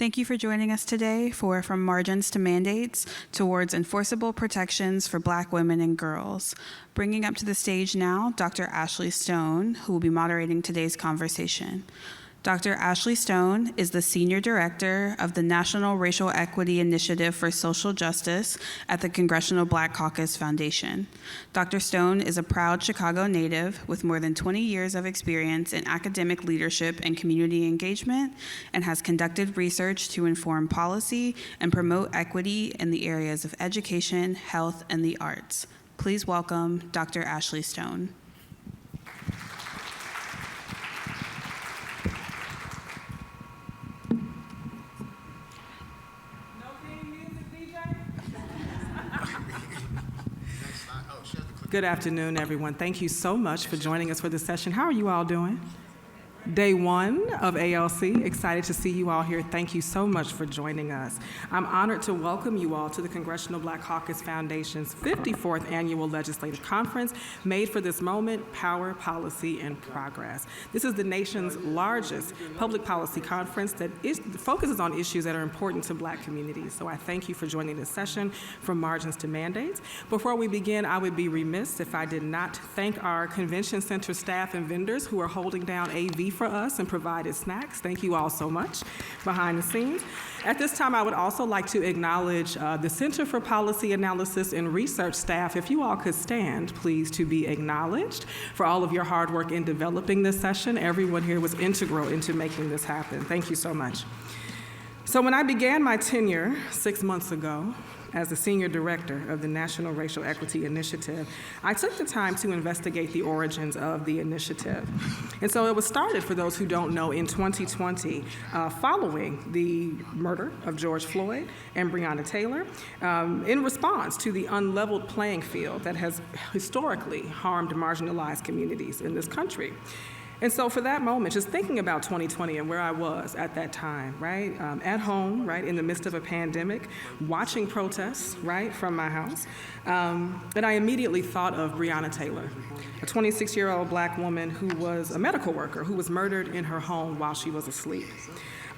Thank you for joining us today for From Margins to Mandates Towards Enforceable Protections for Black Women and Girls. Bringing up to the stage now, Dr. Ashley Stone, who will be moderating today's conversation. Dr. Ashley Stone is the Senior Director of the National Racial Equity Initiative for Social Justice at the Congressional Black Caucus Foundation. Dr. Stone is a proud Chicago native with more than 20 years of experience in academic leadership and community engagement, and has conducted research to inform policy and promote equity in the areas of education, health, and the arts. Please welcome Dr. Ashley Stone. Good afternoon, everyone. Thank you so much for joining us for this session. How are you all doing? Day one of ALC. Excited to see you all here. Thank you so much for joining us. I'm honored to welcome you all to the Congressional Black Caucus Foundation's 54th Annual Legislative Conference, made for this moment, Power, Policy, and Progress. This is the nation's largest public policy conference that focuses on issues that are important to Black communities. So I thank you for joining this session, From Margins to Mandates. Before we begin, I would be remiss if I did not thank our convention center staff and vendors who are holding down AV for us and provided snacks. Thank you all so much behind the scenes. At this time, I would also like to acknowledge the Center for Policy Analysis and Research staff. If you all could stand, please, to be acknowledged for all of your hard work in developing this session. Everyone here was integral into making this happen. Thank you so much. So when I began my tenure 6 months ago, as the Senior Director of the National Racial Equity Initiative, I took the time to investigate the origins of the initiative. And so it was started, for those who don't know, in 2020, following the murder of George Floyd and Breonna Taylor, in response to the unleveled playing field that has historically harmed marginalized communities in this country. And so for that moment, just thinking about 2020 and where I was at that time, right? At home, right, in the midst of a pandemic, watching protests, right, from my house. And I immediately thought of Breonna Taylor, a 26-year-old Black woman who was a medical worker who was murdered in her home while she was asleep.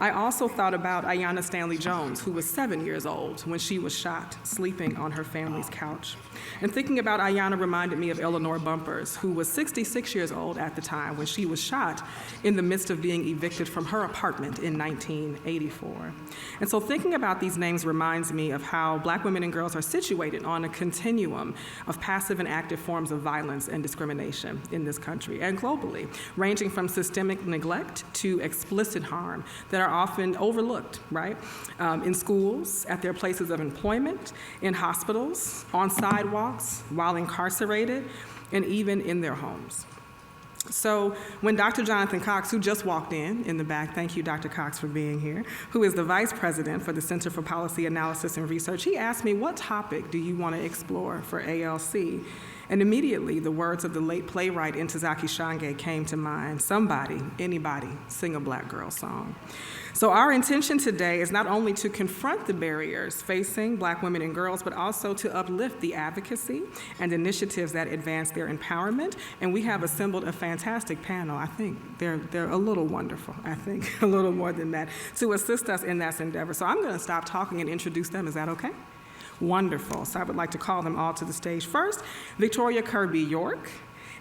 I also thought about Aiyana Stanley Jones, who was 7 years old when she was shot, sleeping on her family's couch. And thinking about Aiyana reminded me of Eleanor Bumpurs, who was 66 years old at the time when she was shot in the midst of being evicted from her apartment in 1984. And so thinking about these names reminds me of how Black women and girls are situated on a continuum of passive and active forms of violence and discrimination in this country and globally, ranging from systemic neglect to explicit harm that are often overlooked, right? In schools, at their places of employment, in hospitals, on sidewalks, while incarcerated, and even in their homes. So when Dr. Jonathan Cox, who just walked in the back, thank you, Dr. Cox, for being here, who is the Vice President for the Center for Policy Analysis and Research, he asked me, what topic do you want to explore for ALC? And immediately, the words of the late playwright Ntozake Shange came to mind. Somebody, anybody, sing a Black girl song. So our intention today is not only to confront the barriers facing Black women and girls, but also to uplift the advocacy and initiatives that advance their empowerment. And we have assembled a fantastic panel. I think they're a little wonderful, I think, a little more than that, to assist us in that endeavor. So I'm going to stop talking and introduce them. Is that okay? Wonderful. So I would like to call them all to the stage. First, Victoria Kirby York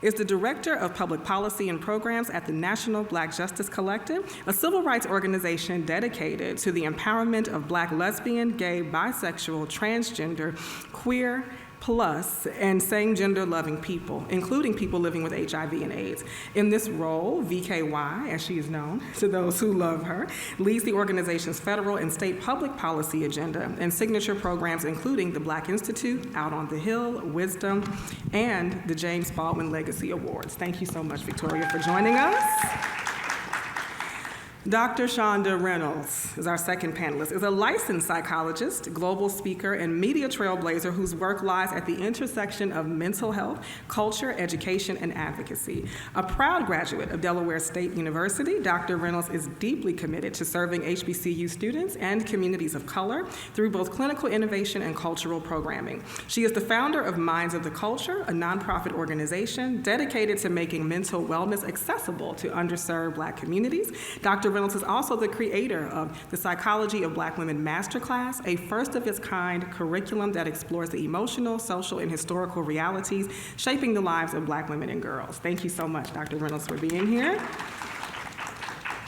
is the Director of Public Policy and Programs at the National Black Justice Collective, a civil rights organization dedicated to the empowerment of Black lesbian, gay, bisexual, transgender, queer, plus, and same-gender loving people, including people living with HIV and AIDS. In this role, VKY, as she is known to those who love her, leads the organization's federal and state public policy agenda and signature programs, including the Black Institute, Out on the Hill, Wisdom, and the James Baldwin Legacy Awards. Thank you so much, Victoria, for joining us. Dr. Shonda Reynolds is our second panelist, is a licensed psychologist, global speaker, and media trailblazer whose work lies at the intersection of mental health, culture, education, and advocacy. A proud graduate of Delaware State University, Dr. Reynolds is deeply committed to serving HBCU students and communities of color through both clinical innovation and cultural programming. She is the founder of Minds of the Culture, a nonprofit organization dedicated to making mental wellness accessible to underserved Black communities. Dr. Reynolds is also the creator of the Psychology of Black Women Masterclass, a first-of-its-kind curriculum that explores the emotional, social, and historical realities shaping the lives of Black women and girls. Thank you so much, Dr. Reynolds, for being here.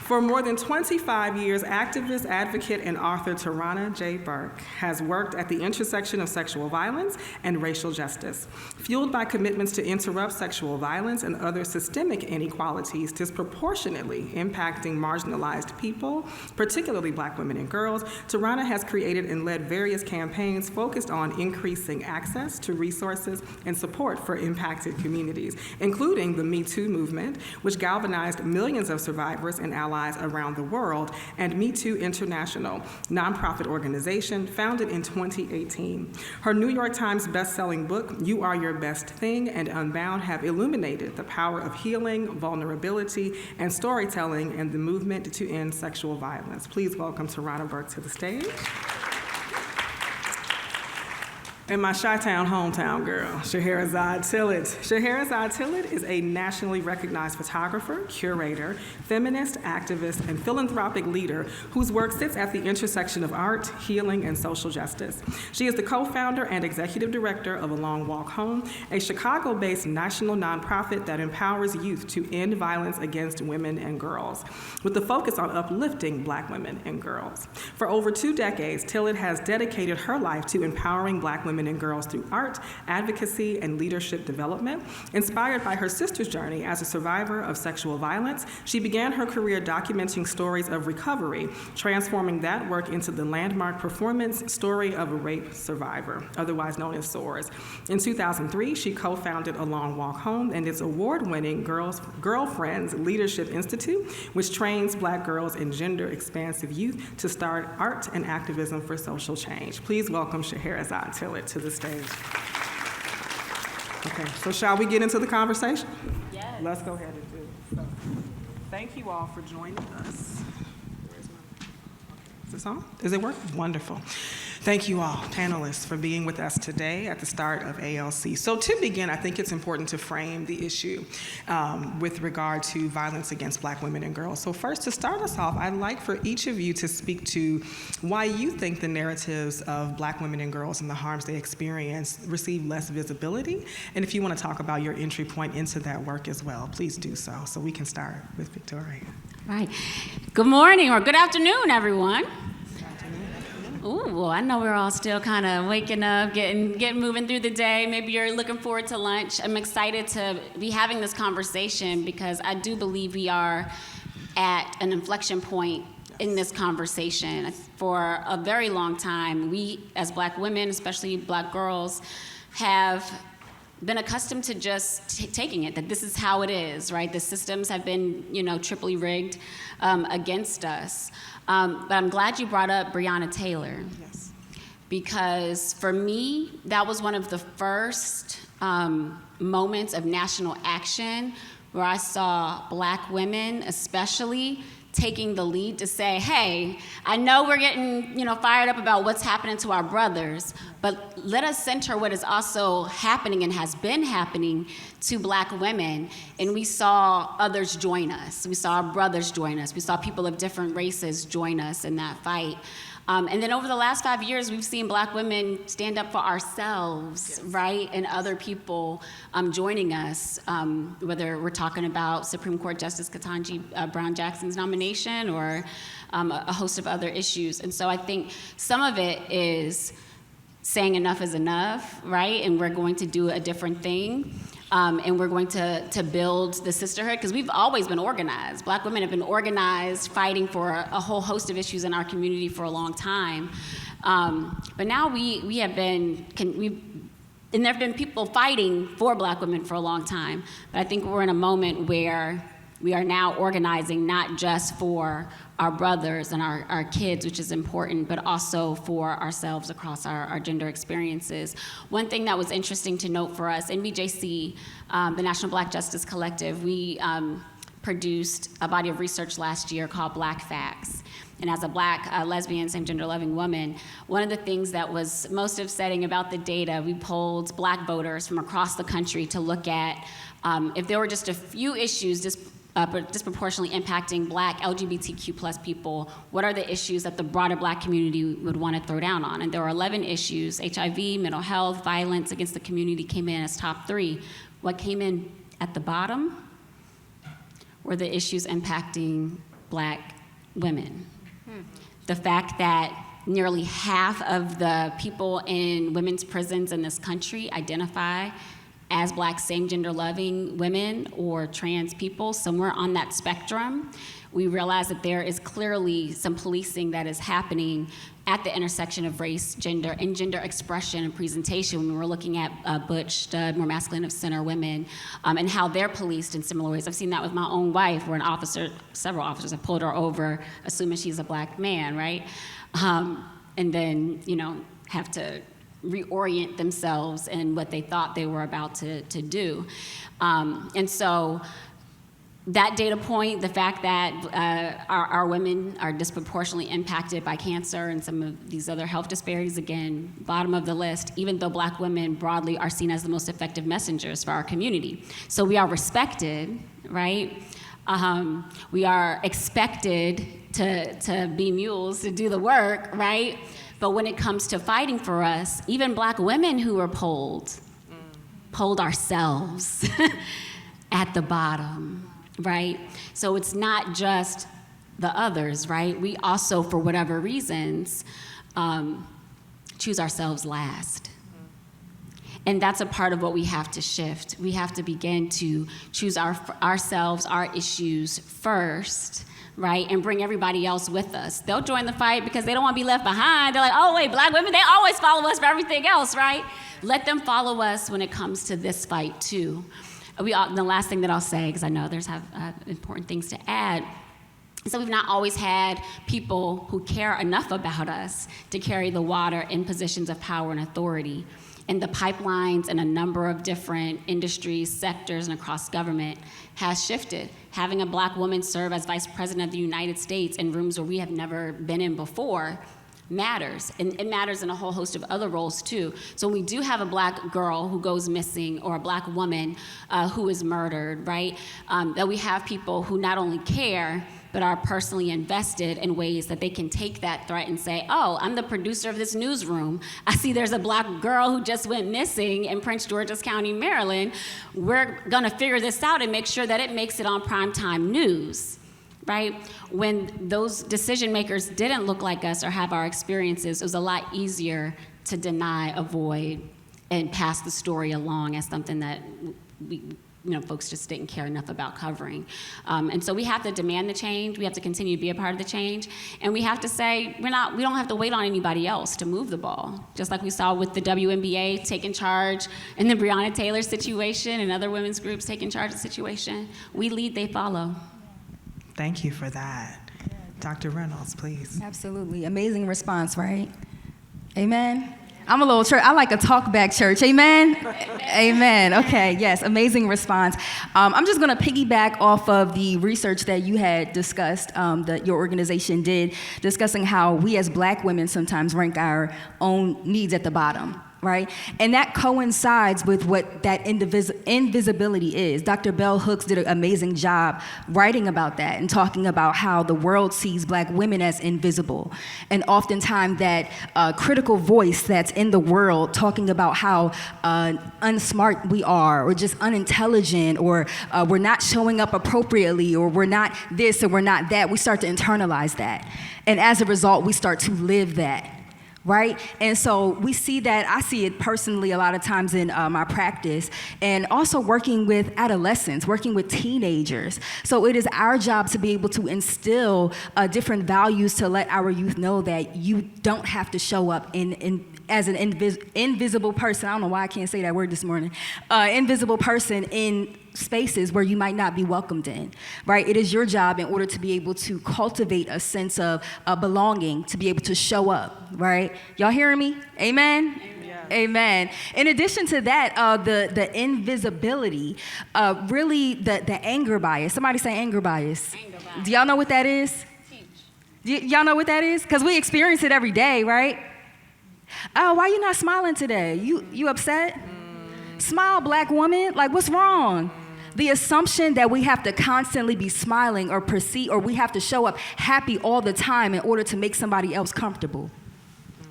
For more than 25 years, activist, advocate, and author Tarana J. Burke has worked at the intersection of sexual violence and racial justice, fueled by commitments to interrupt sexual violence and other systemic inequalities disproportionately impacting marginalized people, particularly Black women and girls. Tarana has created and led various campaigns focused on increasing access to resources and support for impacted communities, including the Me Too movement, which galvanized millions of survivors and allies around the world, and Me Too International, nonprofit organization founded in 2018. Her New York Times bestselling book, You Are Your Best Thing, and Unbound have illuminated the power of healing, vulnerability, and storytelling in the movement to end sexual violence. Please welcome Tarana Burke to the stage. And my Chi-Town hometown girl, Scheherazade Tillett. Scheherazade Tillett is a nationally recognized photographer, curator, feminist, activist, and philanthropic leader whose work sits at the intersection of art, healing, and social justice. She is the co-founder and executive director of A Long Walk Home, a Chicago-based national nonprofit that empowers youth to end violence against women and girls, with a focus on uplifting Black women and girls. For over 2 decades, Tillett has dedicated her life to empowering Black women and girls through art, advocacy, and leadership development. Inspired by her sister's journey as a survivor of sexual violence, she began her career documenting stories of recovery, transforming that work into the landmark performance Story of a Rape Survivor, otherwise known as SOARS. In 2003, she co-founded A Long Walk Home and its award-winning Girlfriends Leadership Institute, which trains Black girls and gender-expansive youth to start art and activism for social change. Please welcome Scheherazade Tillett to the stage. Okay, so shall we get into the conversation? Yes. Let's go ahead and do it. So, thank you all for joining us. Is this on? Is it working? Wonderful. Thank you all, panelists, for being with us today at the start of ALC. So to begin, I think it's important to frame the issue with regard to violence against Black women and girls. So first, to start us off, I'd like for each of you to speak to why you think the narratives of Black women and girls and the harms they experience receive less visibility. And if you want to talk about your entry point into that work as well, please do so. So we can start with Victoria. Right. Good morning or good afternoon, everyone. Ooh, well, I know we're all still kind of waking up, getting moving through the day. Maybe you're looking forward to lunch. I'm excited to be having this conversation because I do believe we are at an inflection point in this conversation. For a very long time, we as Black women, especially Black girls, have been accustomed to just taking it, that this is how it is, right? The systems have been, triply rigged against us. But I'm glad you brought up Breonna Taylor. Yes. Because for me, that was one of the first moments of national action where I saw Black women especially taking the lead to say, hey, I know we're getting fired up about what's happening to our brothers, but let us center what is also happening and has been happening to Black women. And we saw others join us. We saw our brothers join us. We saw people of different races join us in that fight. And then over the last 5 years, we've seen Black women stand up for ourselves, yes, right? And other people joining us, whether we're talking about Supreme Court Justice Ketanji Brown Jackson's nomination or a host of other issues. And so I think some of it is saying enough is enough, right? And we're going to do a different thing. And we're going to build the sisterhood, because we've always been organized. Black women have been organized, fighting for a whole host of issues in our community for a long time. But now we have been, and there have been people fighting for Black women for a long time. But I think we're in a moment where we are now organizing not just for our brothers and our kids, which is important, but also for ourselves across our gender experiences. One thing that was interesting to note for us, NBJC, the National Black Justice Collective, we produced a body of research last year called Black Facts. And as a Black, lesbian, same-gender loving woman, one of the things that was most upsetting about the data, we polled Black voters from across the country to look at if there were just a few issues but disproportionately impacting Black LGBTQ plus people, what are the issues that the broader Black community would want to throw down on? And there were 11 issues. HIV, mental health, violence against the community came in as top 3. What came in at the bottom were the issues impacting Black women. The fact that nearly half of the people in women's prisons in this country identify as Black same-gender loving women or trans people, somewhere on that spectrum. We realize that there is clearly some policing that is happening at the intersection of race, gender, and gender expression and presentation when we're looking at butch, stud, more masculine of center women, and how they're policed in similar ways. I've seen that with my own wife, where several officers have pulled her over, assuming she's a Black man, right? And then, have to reorient themselves in what they thought they were about to do. And so that data point, the fact that our women are disproportionately impacted by cancer and some of these other health disparities, again, bottom of the list, even though Black women broadly are seen as the most effective messengers for our community. So we are respected, right? We are expected to be mules, to do the work, right? But when it comes to fighting for us, even Black women who are polled ourselves at the bottom, right? So it's not just the others, right? We also, for whatever reasons, choose ourselves last. And that's a part of what we have to shift. We have to begin to choose ourselves, our issues first, right? And bring everybody else with us. They'll join the fight because they don't want to be left behind. They're like, oh, wait, Black women, they always follow us for everything else, right? Let them follow us when it comes to this fight, too. The last thing that I'll say, because I know there's important things to add, so we've not always had people who care enough about us to carry the water in positions of power and authority. And the pipelines in a number of different industries, sectors, and across government has shifted. Having a Black woman serve as Vice President of the United States in rooms where we have never been in before matters. And it matters in a whole host of other roles, too. So when we do have a Black girl who goes missing or a Black woman who is murdered, right, that we have people who not only care, but are personally invested in ways that they can take that threat and say, oh, I'm the producer of this newsroom. I see there's a Black girl who just went missing in Prince George's County, Maryland. We're gonna figure this out and make sure that it makes it on primetime news, right? When those decision makers didn't look like us or have our experiences, it was a lot easier to deny, avoid, and pass the story along as something that folks just didn't care enough about covering. And so we have to demand the change. We have to continue to be a part of the change. And we have to say, we don't have to wait on anybody else to move the ball. Just like we saw with the WNBA taking charge in the Breonna Taylor situation and other women's groups taking charge of the situation. We lead, they follow. Thank you for that. Dr. Reynolds, please. Absolutely. Amazing response, right? Amen. I'm a little church. I like a talk back church. Amen? Amen. Okay, yes, amazing response. I'm just going to piggyback off of the research that you had discussed, that your organization did, discussing how we as Black women sometimes rank our own needs at the bottom. Right? And that coincides with what that invisibility is. Dr. Bell Hooks did an amazing job writing about that and talking about how the world sees Black women as invisible. And oftentimes that critical voice that's in the world talking about how unsmart we are, or just unintelligent, or we're not showing up appropriately, or we're not this or we're not that, we start to internalize that. And as a result, we start to live that. Right? And so we see that, I see it personally a lot of times in my practice, and also working with adolescents, working with teenagers. So it is our job to be able to instill different values to let our youth know that you don't have to show up as an invisible person. I don't know why I can't say that word this morning. Invisible person in spaces where you might not be welcomed in, right? It is your job, in order to be able to cultivate a sense of belonging, to be able to show up, right? Y'all hearing me? Amen? Amen. Amen. In addition to that, the invisibility, really the anger bias. Somebody say anger bias. Anger bias. Do y'all know what that is? Y'all know what that is? Because we experience it every day, right? Oh, why you not smiling today? You upset? Smile, Black woman. Like, what's wrong? The assumption that we have to constantly be smiling or perceive, or we have to show up happy all the time in order to make somebody else comfortable.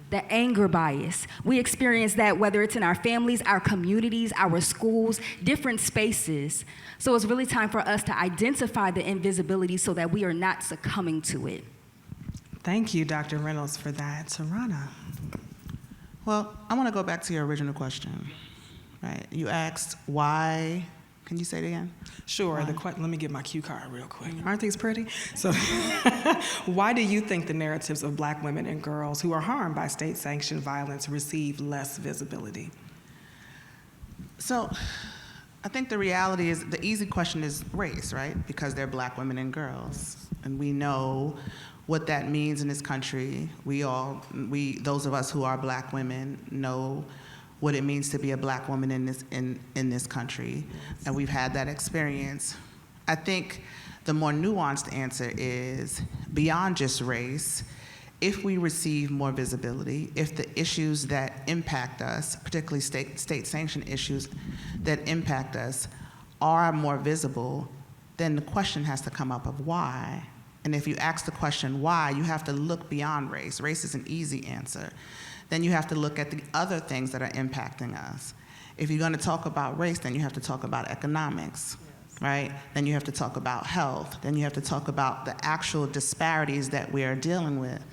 The anger bias. We experience that whether it's in our families, our communities, our schools, different spaces. So it's really time for us to identify the invisibility so that we are not succumbing to it. Thank you, Dr. Reynolds, for that. Tarana. Well, I want to go back to your original question, right? You asked why. Can you say it again? Sure. Let me get my cue card real quick. Aren't these pretty? So, why do you think the narratives of Black women and girls who are harmed by state-sanctioned violence receive less visibility? So, I think the reality is the easy question is race, right? Because they're Black women and girls, and we know what that means in this country. Those of us who are Black women know what it means to be a Black woman in this country, and we've had that experience. I think the more nuanced answer is beyond just race. If we receive more visibility, if the issues that impact us, particularly state-sanctioned issues that impact us, are more visible, then the question has to come up of why. And if you ask the question why, you have to look beyond race. Race is an easy answer. Then you have to look at the other things that are impacting us. If you're going to talk about race, then you have to talk about economics, right? Then you have to talk about health. Then you have to talk about the actual disparities that we are dealing with.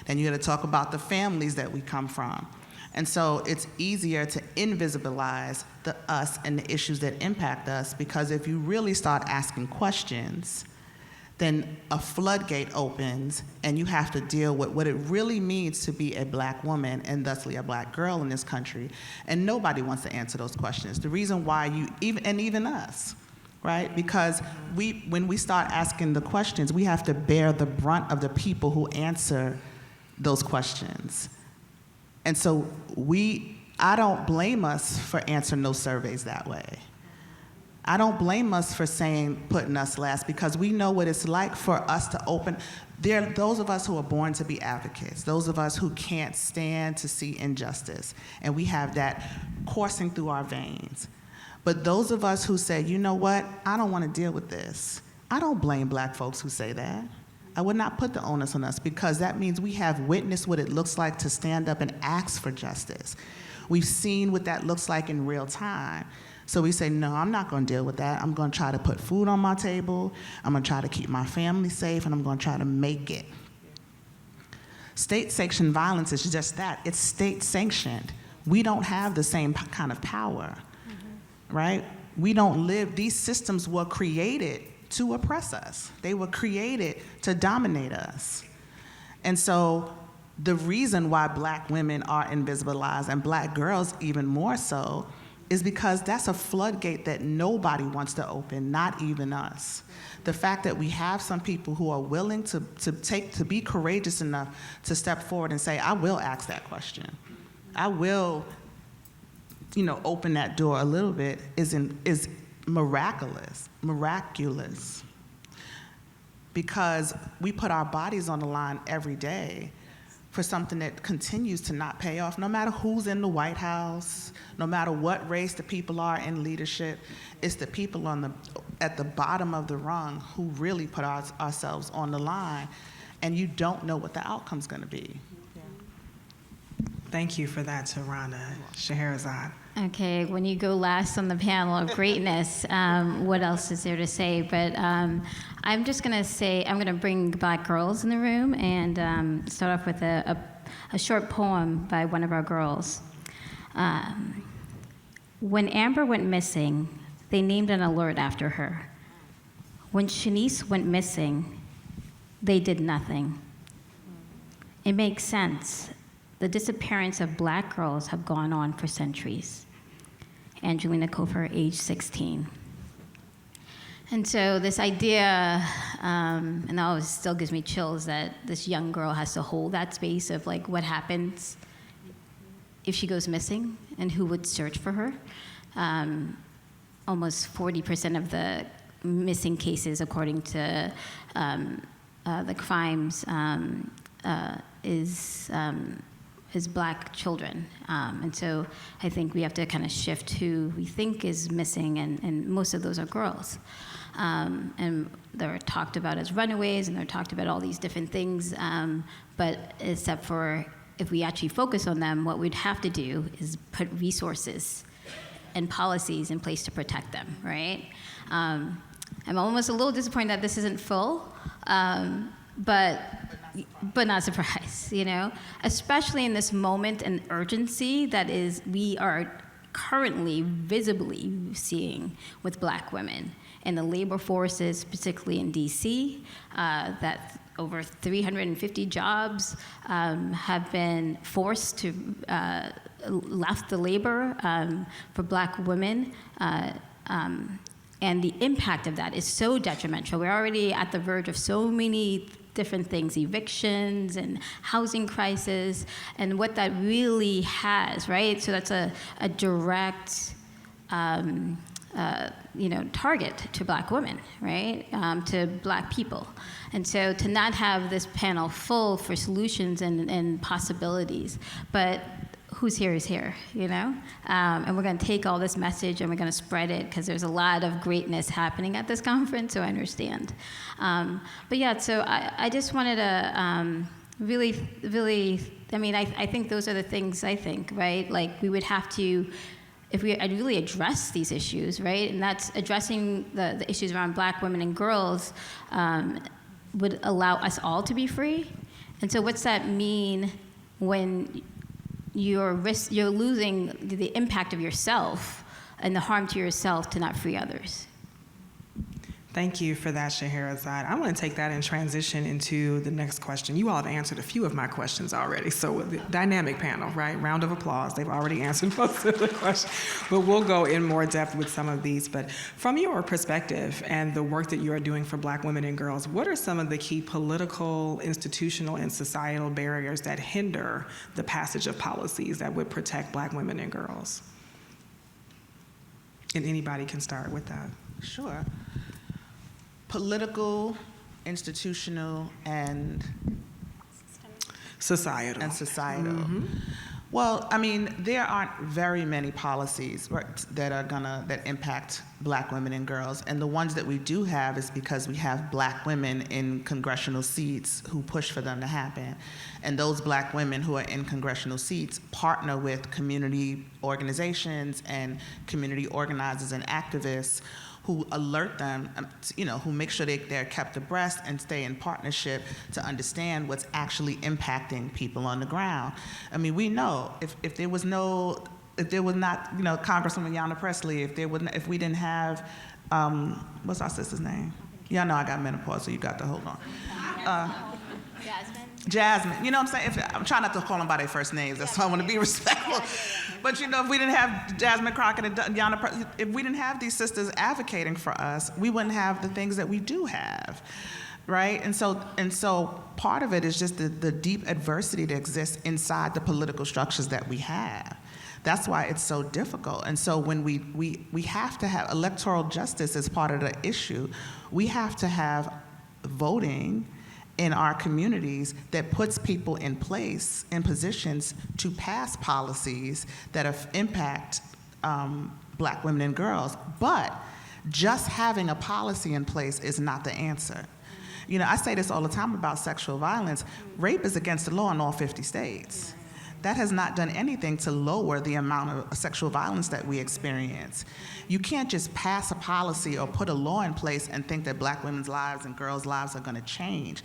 Then you got to talk about the families that we come from. And so it's easier to invisibilize us and the issues that impact us, because if you really start asking questions, then a floodgate opens and you have to deal with what it really means to be a Black woman and thusly a Black girl in this country. And nobody wants to answer those questions. The reason why even us, right? Because when we start asking the questions, we have to bear the brunt of the people who answer those questions. And so I don't blame us for answering those surveys that way. I don't blame us for putting us last, because we know what it's like for us to open. There are those of us who are born to be advocates, those of us who can't stand to see injustice, and we have that coursing through our veins. But those of us who say, you know what, I don't want to deal with this, I don't blame Black folks who say that. I would not put the onus on us, because that means we have witnessed what it looks like to stand up and ask for justice. We've seen what that looks like in real time. So we say, no, I'm not going to deal with that. I'm going to try to put food on my table. I'm going to try to keep my family safe, and I'm going to try to make it. State-sanctioned violence is just that. It's state-sanctioned. We don't have the same kind of power, right? We don't live, these systems were created to oppress us. They were created to dominate us. And so the reason why Black women are invisibilized, and Black girls even more so, is because that's a floodgate that nobody wants to open, not even us. The fact that we have some people who are willing to be courageous enough to step forward and say, I will ask that question. I will, open that door a little bit is miraculous. Because we put our bodies on the line every day for something that continues to not pay off, no matter who's in the White House, no matter what race the people are in leadership. It's the people at the bottom of the rung who really put ourselves on the line, and you don't know what the outcome's gonna be. Thank you for that, Tarana. Scheherazade. Okay, when you go last on the panel of greatness, what else is there to say? But I'm just going to say, I'm going to bring Black girls in the room and start off with a short poem by one of our girls. When Amber went missing, they named an alert after her. When Shanice went missing, they did nothing. It makes sense. The disappearance of Black girls have gone on for centuries. Angelina Cofer, age 16. And so this idea, and it always still gives me chills, that this young girl has to hold that space of like what happens if she goes missing and who would search for her. Almost 40% of the missing cases, according to the crimes, Black children. And so I think we have to kind of shift who we think is missing, and most of those are girls. And they're talked about as runaways, and they're talked about all these different things, but except for if we actually focus on them, what we'd have to do is put resources and policies in place to protect them, right? I'm almost a little disappointed that this isn't full, but not surprised, you know? Especially in this moment and urgency that is, we are currently visibly seeing with Black women in the labor forces, particularly in DC, that over 350 jobs have been forced to left the labor for Black women. And the impact of that is so detrimental. We're already at the verge of so many different things, evictions and housing crisis, and what that really has, right? So that's a direct target to Black women, right? To Black people. And so to not have this panel full for solutions and possibilities, but who's here is here, you know? And we're gonna take all this message and we're gonna spread it, because there's a lot of greatness happening at this conference, so I understand. But yeah, so I just wanted to really, I think those are the things I think, right? Like we would have to, if we really address these issues, right? And that's addressing the issues around Black women and girls would allow us all to be free. And so what's that mean when you're losing the impact of yourself and the harm to yourself to not free others? Thank you for that, Scheherazade. I want to take that and transition into the next question. You all have answered a few of my questions already. So the dynamic panel, right? Round of applause. They've already answered most of the questions. But we'll go in more depth with some of these. But from your perspective and the work that you are doing for Black women and girls, what are some of the key political, institutional, and societal barriers that hinder the passage of policies that would protect Black women and girls? And anybody can start with that. Sure. Political, institutional, and societal. Mm-hmm. Well, I mean, there aren't very many policies, right, that impact Black women and girls, and the ones that we do have is because we have Black women in congressional seats who push for them to happen, and those Black women who are in congressional seats partner with community organizations and community organizers and activists who alert them, who make sure they're kept abreast and stay in partnership to understand what's actually impacting people on the ground. I mean, we know if there was not, Congresswoman Yana Presley, if we didn't have, what's our sister's name? Y'all know I got menopause, so you got to hold on. Jasmine, you know what I'm saying? I'm trying not to call them by their first names, that's why I want to be respectful. But if we didn't have Jasmine Crockett and Yana, if we didn't have these sisters advocating for us, we wouldn't have the things that we do have, right? And so part of it is just the deep adversity that exists inside the political structures that we have. That's why it's so difficult. And so when we have to have electoral justice as part of the issue, we have to have voting in our communities that puts people in place, in positions to pass policies that impact Black women and girls. But just having a policy in place is not the answer. I say this all the time about sexual violence. Rape is against the law in all 50 states. That has not done anything to lower the amount of sexual violence that we experience. You can't just pass a policy or put a law in place and think that Black women's lives and girls' lives are going to change.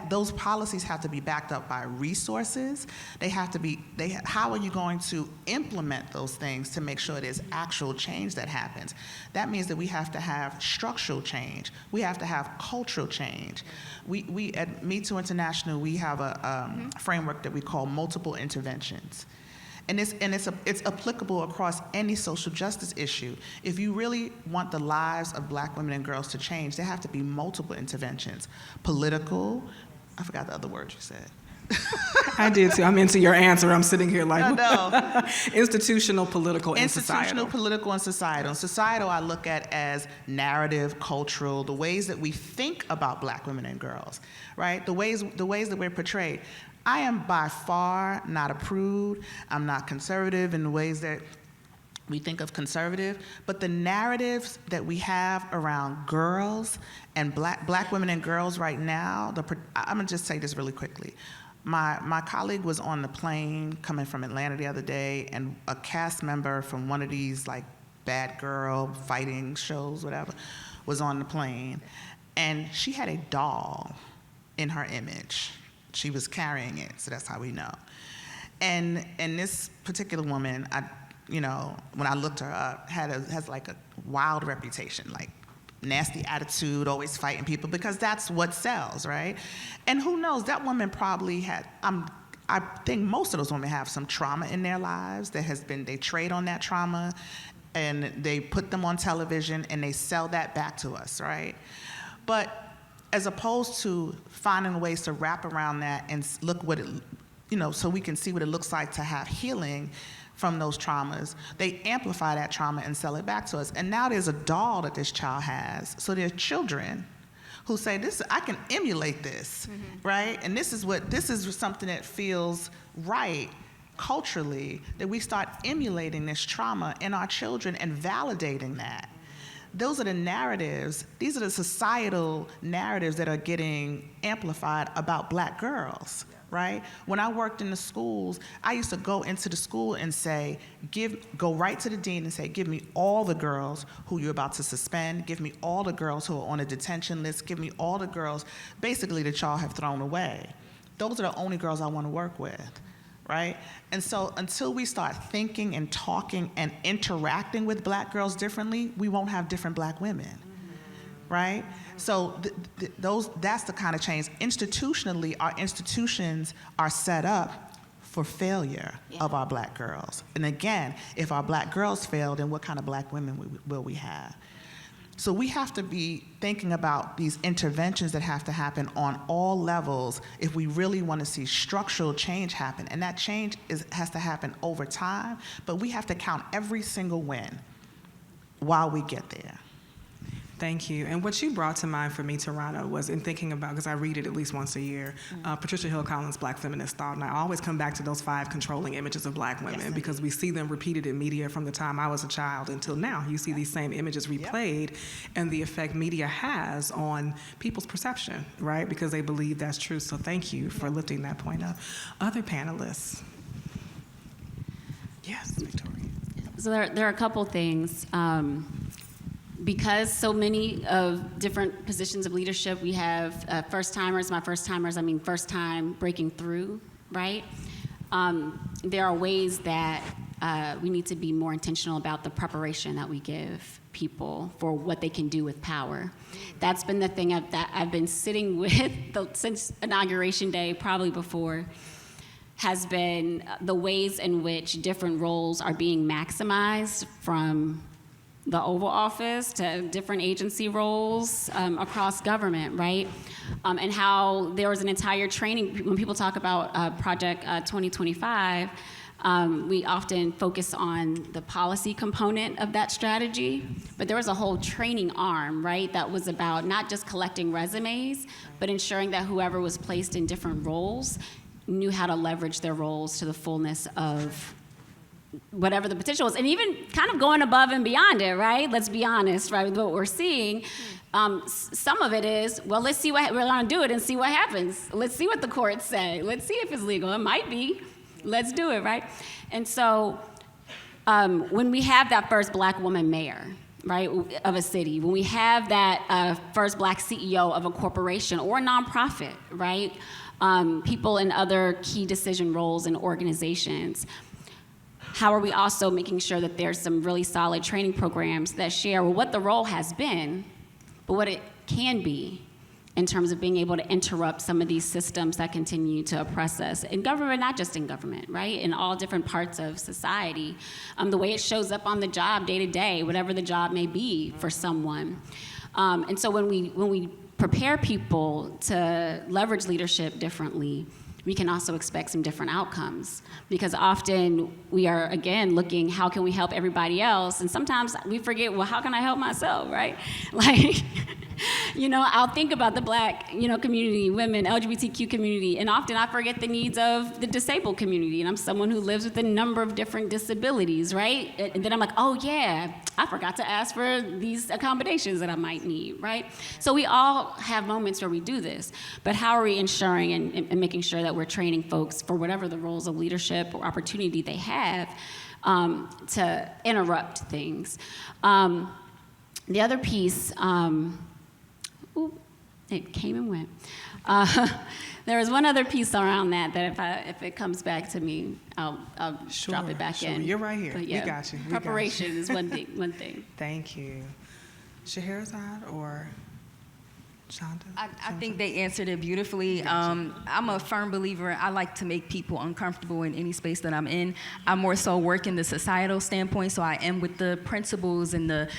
Those policies have to be backed up by resources. How are you going to implement those things to make sure there's actual change that happens? That means that we have to have structural change. We have to have cultural change. We at Me Too International, we have a framework that we call multiple interventions. And it's applicable across any social justice issue. If you really want the lives of Black women and girls to change, there have to be multiple interventions. Political, I forgot the other word you said. I did too. I'm into your answer. I'm sitting here like, no. Institutional, political, and societal. Institutional, political, and societal. Societal I look at as narrative, cultural, the ways that we think about Black women and girls, right? The ways that we're portrayed. I am by far not a prude. I'm not conservative in the ways that we think of conservative, but the narratives that we have around girls and black women and girls right now, I'm gonna just say this really quickly. My colleague was on the plane coming from Atlanta the other day, and a cast member from one of these like bad girl fighting shows, whatever, was on the plane, and she had a doll in her image. She was carrying it, so that's how we know. And this particular woman, when I looked her up, has like a wild reputation, like nasty attitude, always fighting people, because that's what sells, right? And who knows, that woman probably had, I think most of those women have some trauma in their lives they trade on that trauma, and they put them on television and they sell that back to us, right? But as opposed to finding ways to wrap around that and look what it, so we can see what it looks like to have healing from those traumas, they amplify that trauma and sell it back to us. And now there's a doll that this child has. So there's children who say, I can emulate this, right? And this is something that feels right culturally, that we start emulating this trauma in our children and validating that. Those are the narratives, these are the societal narratives that are getting amplified about black girls, right? When I worked in the schools, I used to go into the school and say, go right to the dean and say, give me all the girls who you're about to suspend, give me all the girls who are on a detention list, give me all the girls, basically, that y'all have thrown away. Those are the only girls I want to work with, right? And so until we start thinking and talking and interacting with black girls differently, we won't have different black women, right? So that's the kind of change. Institutionally, our institutions are set up for failure of our black girls. And again, if our black girls fail, then what kind of black women will we have? So we have to be thinking about these interventions that have to happen on all levels if we really want to see structural change happen. And that change has to happen over time, but we have to count every single win while we get there. Thank you. And what you brought to mind for me, Tarana, was in thinking about, because I read it at least once a year, Patricia Hill Collins' Black Feminist Thought, and I always come back to those 5 controlling images of black women, because we see them repeated in media from the time I was a child until now. You see these same images replayed and the effect media has on people's perception, right? Because they believe that's true. So thank you for lifting that point up. Other panelists. Yes, Victoria. So there are a couple things. Because so many of different positions of leadership, we have first-timers. By first-timers, I mean first time breaking through, right? There are ways that we need to be more intentional about the preparation that we give people for what they can do with power. That's been the thing that I've been sitting with since Inauguration Day, probably before, has been the ways in which different roles are being maximized, from the Oval Office to different agency roles across government, right? And how there was an entire training, when people talk about Project 2025, we often focus on the policy component of that strategy, but there was a whole training arm, right, that was about not just collecting resumes, but ensuring that whoever was placed in different roles knew how to leverage their roles to the fullness of whatever the potential is, and even kind of going above and beyond it, right? Let's be honest, right, with what we're seeing. Some of it is, well, let's see what, we're gonna do it and see what happens. Let's see what the courts say. Let's see if it's legal. It might be. Let's do it, right? And so when we have that first black woman mayor, right, of a city, when we have that first black CEO of a corporation or a nonprofit, right, people in other key decision roles in organizations, how are we also making sure that there's some really solid training programs that share what the role has been, but what it can be in terms of being able to interrupt some of these systems that continue to oppress us in government, not just in government, right? In all different parts of society, the way it shows up on the job day to day, whatever the job may be for someone. And so when we prepare people to leverage leadership differently, we can also expect some different outcomes, because often we are, again, looking, how can we help everybody else? And sometimes we forget, well, how can I help myself, right? Like, I'll think about the Black, community, women, LGBTQ community, and often I forget the needs of the disabled community. And I'm someone who lives with a number of different disabilities, right? And then I'm like, oh yeah, I forgot to ask for these accommodations that I might need, right? So we all have moments where we do this, but how are we ensuring and making sure that we're training folks for whatever the roles of leadership or opportunity they have to interrupt things? The other piece, it came and went. There was one other piece around that if it comes back to me, I'll drop it back in. You're right here. But We got you. Preparation is one thing. Thank you. Scheherazade or Shonda? I think they answered it beautifully. I'm a firm believer. I like to make people uncomfortable in any space that I'm in. I more so work in the societal standpoint, so I am with the principals and the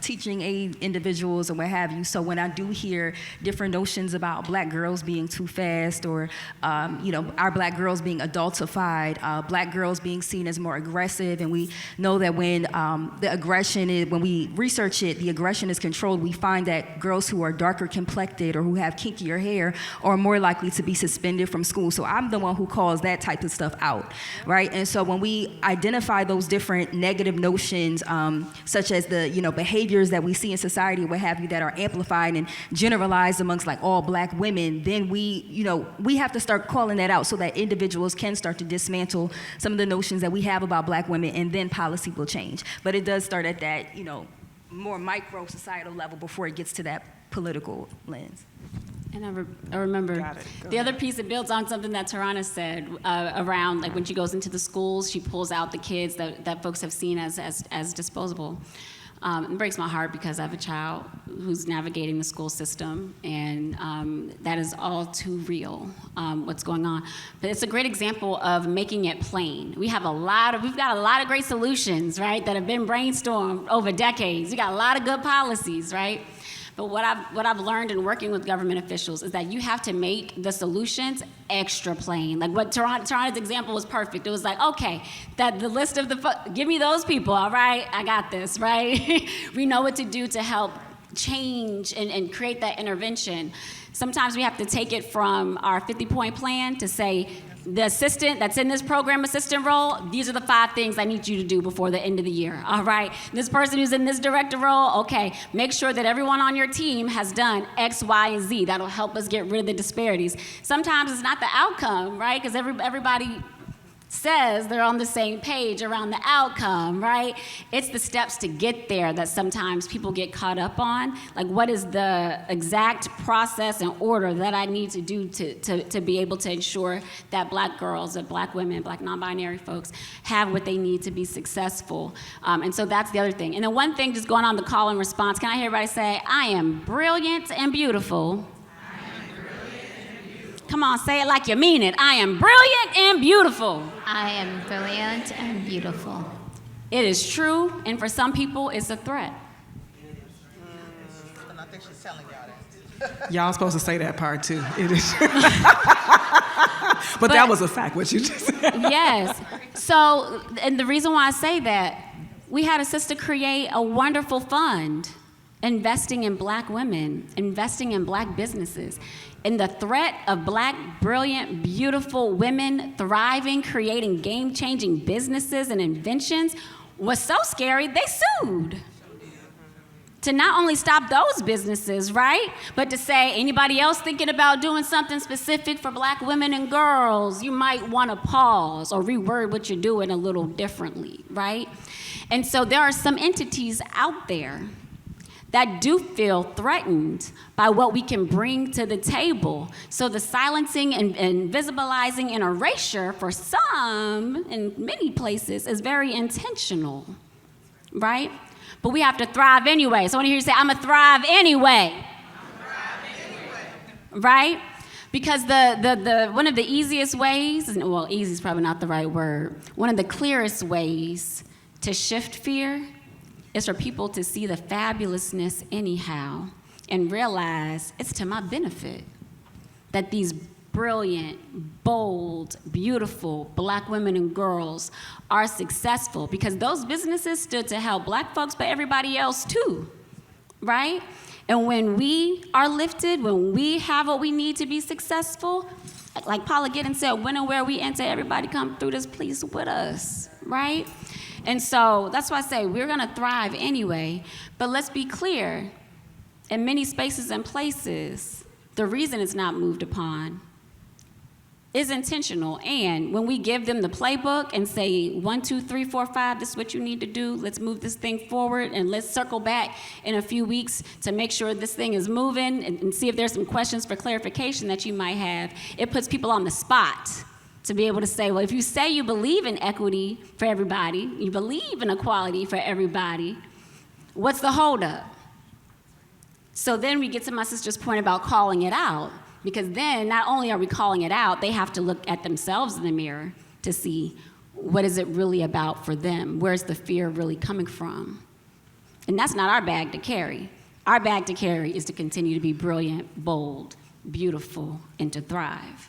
teaching aid individuals and what have you. So when I do hear different notions about Black girls being too fast, or our Black girls being adultified, Black girls being seen as more aggressive, and we know that when when we research it, the aggression is controlled. We find that girls who are darker complected or who have kinkier hair are more likely to be suspended from school. So I'm the one who calls that type of stuff out, right? And so when we identify those different negative notions, such as the behaviors that we see in society, what have you, that are amplified and generalized amongst like all Black women, then we have to start calling that out so that individuals can start to dismantle some of the notions that we have about Black women, and then policy will change. But it does start at that more micro societal level before it gets to that political lens. And I remember the other piece that builds on something that Tarana said around, like, when she goes into the schools, she pulls out the kids that folks have seen as disposable. It breaks my heart because I have a child who's navigating the school system, and that is all too real, what's going on. But it's a great example of making it plain. We've got a lot of great solutions, right, that have been brainstormed over decades. We got a lot of good policies, right? But what I've learned in working with government officials is that you have to make the solutions extra plain. Like what Tarana's example was perfect. It was like, okay, the list of give me those people, all right? I got this, right? We know what to do to help change and create that intervention. Sometimes we have to take it from our 50-point plan to say, the assistant that's in this program assistant role, these are the 5 things I need you to do before the end of the year, all right? This person who's in this director role, okay, make sure that everyone on your team has done X, Y, and Z. That'll help us get rid of the disparities. Sometimes it's not the outcome, right? Because everybody says they're on the same page around the outcome, right? It's the steps to get there that sometimes people get caught up on. Like, what is the exact process and order that I need to do to be able to ensure that Black girls, that Black women, Black non-binary folks have what they need to be successful? And so that's the other thing. And then one thing, just going on the call and response, can I hear everybody say, I am brilliant and beautiful? Come on, say it like you mean it. I am brilliant and beautiful. I am brilliant and beautiful. It is true, and for some people, it's a threat. And I think she's telling y'all that. Y'all supposed to say that part too. It is. but that was a fact, what you just said. Yes. So, and the reason why I say that, we had a sister create a wonderful fund investing in Black women, investing in Black businesses. And the threat of Black, brilliant, beautiful women thriving, creating game-changing businesses and inventions was so scary, they sued. To not only stop those businesses, right? But to say, anybody else thinking about doing something specific for Black women and girls, you might want to pause or reword what you're doing a little differently, right? And so there are some entities out there that do feel threatened by what we can bring to the table. So the silencing and visibilizing and erasure for some, in many places, is very intentional, right? But we have to thrive anyway. So I want to hear you say, I'm gonna thrive anyway. Right? Because the one of the easiest ways, well, easy is probably not the right word, one of the clearest ways to shift fear is for people to see the fabulousness anyhow and realize it's to my benefit that these brilliant, bold, beautiful Black women and girls are successful, because those businesses stood to help Black folks, but everybody else too, right? And when we are lifted, when we have what we need to be successful, like Paula Giddens said, when and where we enter, everybody come through this place with us, right? And so that's why I say we're gonna thrive anyway, but let's be clear, in many spaces and places, the reason it's not moved upon is intentional. And when we give them the playbook and say 1, 2, 3, 4, 5, this is what you need to do, let's move this thing forward, and let's circle back in a few weeks to make sure this thing is moving and see if there's some questions for clarification that you might have, it puts people on the spot to be able to say, well, if you say you believe in equity for everybody, you believe in equality for everybody, what's the holdup? So then we get to my sister's point about calling it out, because then not only are we calling it out, they have to look at themselves in the mirror to see what is it really about for them? Where's the fear really coming from? And that's not our bag to carry. Our bag to carry is to continue to be brilliant, bold, beautiful, and to thrive.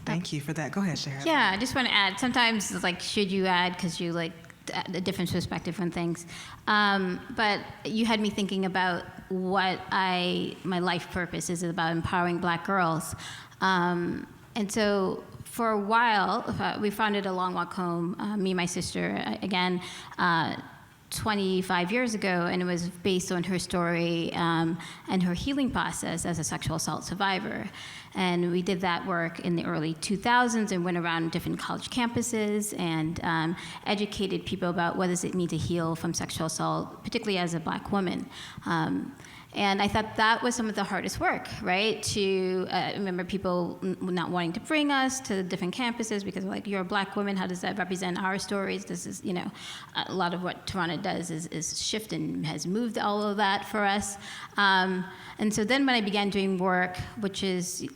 Thank you for that. Go ahead, Sharon. Yeah, I just want to add, sometimes it's like, should you add, because you like a different perspective on things. But you had me thinking about what my life purpose is about empowering Black girls. And so for a while, we founded A Long Walk Home, me and my sister, again, 25 years ago, and it was based on her story and her healing process as a sexual assault survivor. And we did that work in the early 2000s and went around different college campuses and educated people about what does it mean to heal from sexual assault, particularly as a Black woman. And I thought that was some of the hardest work, right? To remember people not wanting to bring us to different campuses because like, you're a Black woman, how does that represent our stories? This is, you know, a lot of what Toronto does is shift and has moved all of that for us. And so then when I began doing work, which is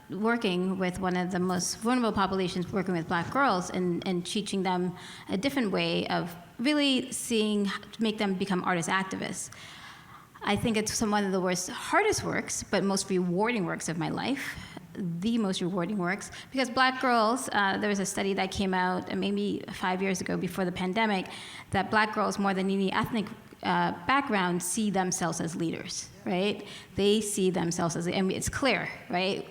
working with one of the most vulnerable populations, working with Black girls and teaching them a different way of really seeing, to make them become artist activists. I think it's one of the hardest works, but most rewarding works of my life, the most rewarding works, because Black girls, there was a study that came out maybe 5 years ago before the pandemic, that Black girls, more than any ethnic background, see themselves as leaders, right? They see themselves as, and it's clear, right?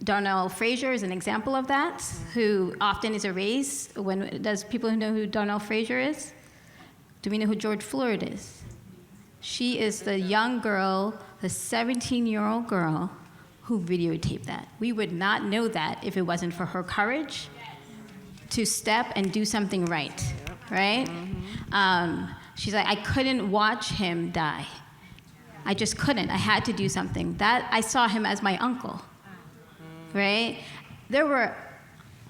Darnell Frazier is an example of that, who often is erased. Does people know who Darnell Frazier is? Do we know who George Floyd is? She is the young girl, the 17-year-old girl who videotaped that. We would not know that if it wasn't for her courage to step and do something right, right? She's like, I couldn't watch him die. I just couldn't. I had to do something. That I saw him as my uncle, right? There were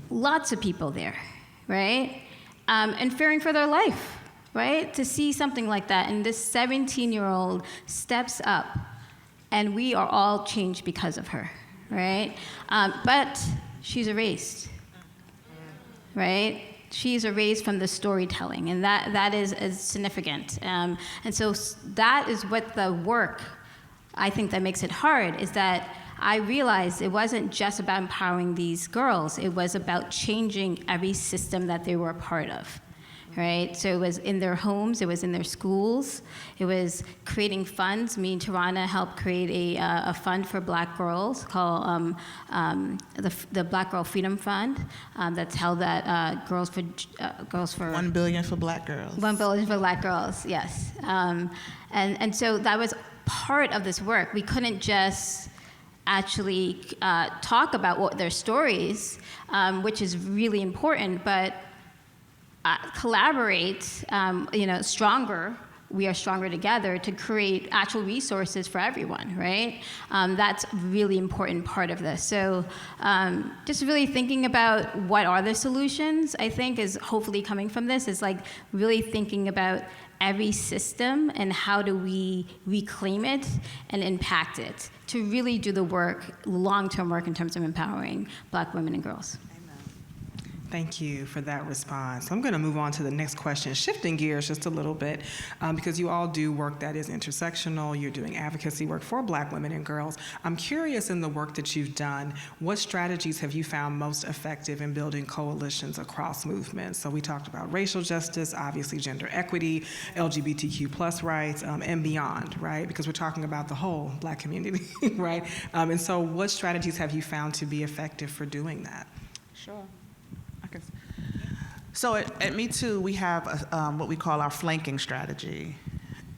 lots of people there, right? And fearing for their life. Right? To see something like that, and this 17-year-old steps up, and we are all changed because of her, right? But she's erased, right? She's erased from the storytelling, and that is significant. And so that is what the work, I think, that makes it hard, is that I realized it wasn't just about empowering these girls, it was about changing every system that they were a part of. Right? So it was in their homes, it was in their schools, it was creating funds. Me and Tarana helped create a fund for Black girls called the Black Girl Freedom Fund that's held at Girls for 1 billion for Black girls. 1 billion for Black girls, yes. And so that was part of this work. We couldn't just actually talk about their stories, which is really important, but collaborate, stronger. We are stronger together to create actual resources for everyone, right? That's a really important part of this. So just really thinking about what are the solutions, I think, is hopefully coming from this, is like really thinking about every system and how do we reclaim it and impact it to really do the work, long-term work in terms of empowering Black women and girls. Thank you for that response. I'm going to move on to the next question, shifting gears just a little bit, because you all do work that is intersectional. You're doing advocacy work for Black women and girls. I'm curious, in the work that you've done, what strategies have you found most effective in building coalitions across movements? So we talked about racial justice, obviously gender equity, LGBTQ plus rights, and beyond, right? Because we're talking about the whole Black community, right? And so what strategies have you found to be effective for doing that? Sure. So at Me Too, we have what we call our flanking strategy.